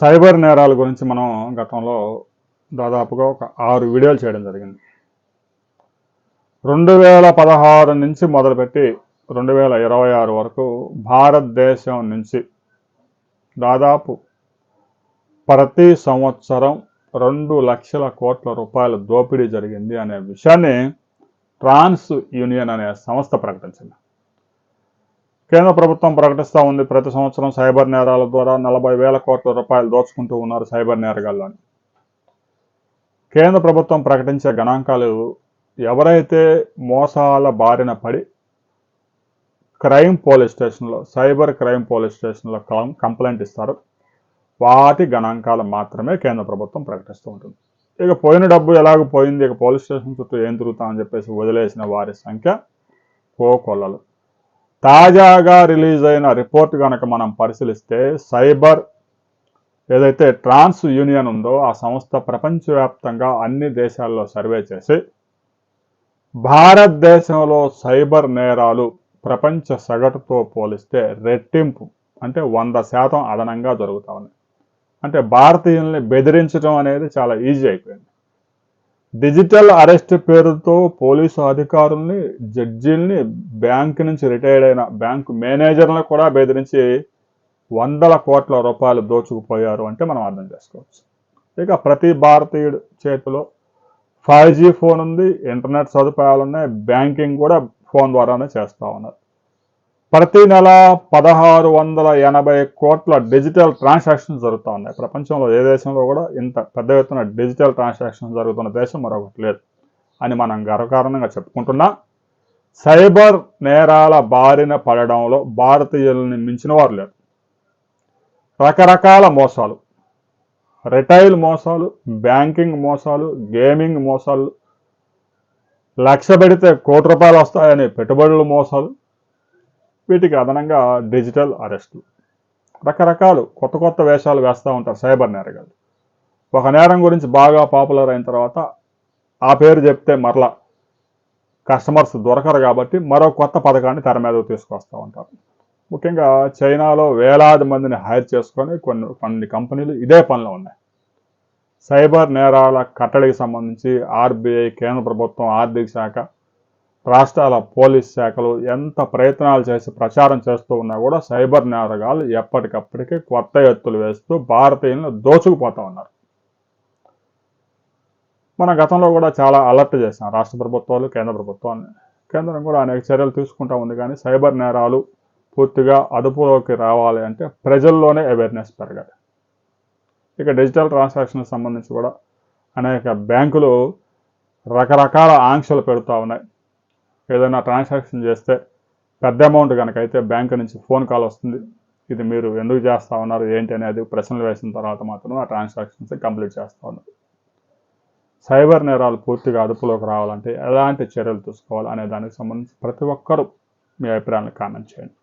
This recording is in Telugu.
సైబర్ నేరాల గురించి మనం గతంలో దాదాపుగా ఒక 6 వీడియోలు చేయడం జరిగింది. 2016 నుంచి మొదలుపెట్టి 2026 వరకు భారతదేశం నుంచి దాదాపు ప్రతి సంవత్సరం 2 లక్షల కోట్ల రూపాయల దోపిడీ జరిగింది అనే విషయాన్ని ట్రాన్స్ యూనియన్ అనే సంస్థ ప్రకటించింది. కేంద్ర ప్రభుత్వం ప్రకటిస్తూ ఉంది, ప్రతి సంవత్సరం సైబర్ నేరాల ద్వారా 40,000 కోట్ల రూపాయలు దోచుకుంటూ ఉన్నారు సైబర్ నేరగాళ్ళు అని. కేంద్ర ప్రభుత్వం ప్రకటించే గణాంకాలు ఎవరైతే మోసాల బారిన పడి క్రైమ్ పోలీస్ స్టేషన్లో, సైబర్ క్రైమ్ పోలీస్ స్టేషన్లో కంప్లైంట్ ఇస్తారో వాటి గణాంకాలు మాత్రమే కేంద్ర ప్రభుత్వం ప్రకటిస్తూ ఉంటుంది. ఇక పోయిన డబ్బు ఎలాగ పోయింది, ఇక పోలీస్ స్టేషన్ చుట్టూ ఏం తిరుగుతామని చెప్పేసి వదిలేసిన వారి సంఖ్య కోకొల్లలు. తాజాగా రిలీజ్ అయిన రిపోర్ట్ కనుక మనం పరిశీలిస్తే సైబర్ ఏదైతే ట్రాన్స్ యూనియన్ ఉందో ఆ సంస్థ ప్రపంచవ్యాప్తంగా అన్ని దేశాల్లో సర్వే చేసి భారతదేశంలో సైబర్ నేరాలు ప్రపంచ సగటుతో పోలిస్తే రెట్టింపు, అంటే 100% అదనంగా జరుగుతూ ఉన్నాయి. అంటే భారతీయుల్ని బెదిరించడం అనేది చాలా ఈజీ అయిపోయింది. డిజిటల్ అరెస్ట్ పేరుతో పోలీసు అధికారుల్ని, జడ్జీల్ని, బ్యాంకు నుంచి రిటైర్డ్ అయిన బ్యాంకు మేనేజర్లను కూడా బెదిరించి 100 కోట్ల రూపాయలు దోచుకుపోయారు అంటే మనం అర్థం చేసుకోవచ్చు. ఇక ప్రతి భారతీయుడు చేతిలో 5G ఫోన్ ఉంది, ఇంటర్నెట్ సదుపాయాలు ఉన్నాయి, బ్యాంకింగ్ కూడా ఫోన్ ద్వారానే చేస్తూ ఉన్నారు. ప్రతి నెల 1680 కోట్ల డిజిటల్ ట్రాన్సాక్షన్స్ జరుగుతూ ఉన్నాయి. ప్రపంచంలో ఏ దేశంలో కూడా ఇంత పెద్ద ఎత్తున డిజిటల్ ట్రాన్సాక్షన్స్ జరుగుతున్న దేశం మరొకటి లేదు అని మనం గర్వకారణంగా చెప్పుకుంటున్నా. సైబర్ నేరాల బారిన పడడంలో భారతీయుల్ని మించిన వారు లేరు. రకరకాల మోసాలు, రిటైల్ మోసాలు, బ్యాంకింగ్ మోసాలు, గేమింగ్ మోసాలు, లక్ష పెడితే కోటి రూపాయలు వస్తాయని పెట్టుబడుల మోసాలు, వీటికి అదనంగా డిజిటల్ అరెస్టులు, రకరకాలు కొత్త కొత్త వేషాలు వేస్తూ ఉంటారు సైబర్ నేరగాళ్ళు. ఒక నేరం గురించి బాగా పాపులర్ అయిన తర్వాత ఆ పేరు చెప్తే మరలా కస్టమర్స్ దొరకరు కాబట్టి మరో కొత్త పథకాన్ని తెర మీదకు తీసుకొస్తూ ఉంటారు. ముఖ్యంగా చైనాలో వేలాది మందిని హైర్ చేసుకొని కొన్ని కంపెనీలు ఇదే పనిలో ఉన్నాయి. సైబర్ నేరాల కట్టడికి సంబంధించి ఆర్బీఐ, కేంద్ర ప్రభుత్వం, ఆర్థిక శాఖ, రాష్ట్రాల పోలీస్ శాఖలు ఎంత ప్రయత్నాలు చేసి ప్రచారం చేస్తూ ఉన్నా కూడా సైబర్ నేరగాళ్ళు ఎప్పటికప్పటికీ కొత్త ఎత్తులు వేస్తూ భారతీయులను దోచుకుపోతూ ఉన్నారు. మన గతంలో కూడా చాలా అలర్ట్ చేశాం రాష్ట్ర ప్రభుత్వాలు, కేంద్ర ప్రభుత్వాన్ని. కేంద్రం కూడా అనేక చర్యలు తీసుకుంటూ ఉంది. కానీ సైబర్ నేరాలు పూర్తిగా అదుపులోకి రావాలి అంటే ప్రజల్లోనే అవేర్నెస్ పెరగాలి. ఇక డిజిటల్ ట్రాన్సాక్షన్కి సంబంధించి కూడా అనేక బ్యాంకులు రకరకాల ఆంక్షలు పెడుతూ ఉన్నాయి. ఏదైనా ట్రాన్సాక్షన్ చేస్తే పెద్ద అమౌంట్ కనుక అయితే బ్యాంకు నుంచి ఫోన్ కాల్ వస్తుంది. ఇది మీరు ఎందుకు చేస్తూ ఉన్నారు ఏంటి అనేది ప్రశ్నలు వేసిన తర్వాత మాత్రం ఆ ట్రాన్సాక్షన్స్ కంప్లీట్ చేస్తూ ఉన్నారు. సైబర్ నేరాలు పూర్తిగా అదుపులోకి రావాలంటే ఎలాంటి చర్యలు తీసుకోవాలి అనే దానికి సంబంధించి ప్రతి ఒక్కరూ మీ అభిప్రాయాలను కామెంట్ చేయండి.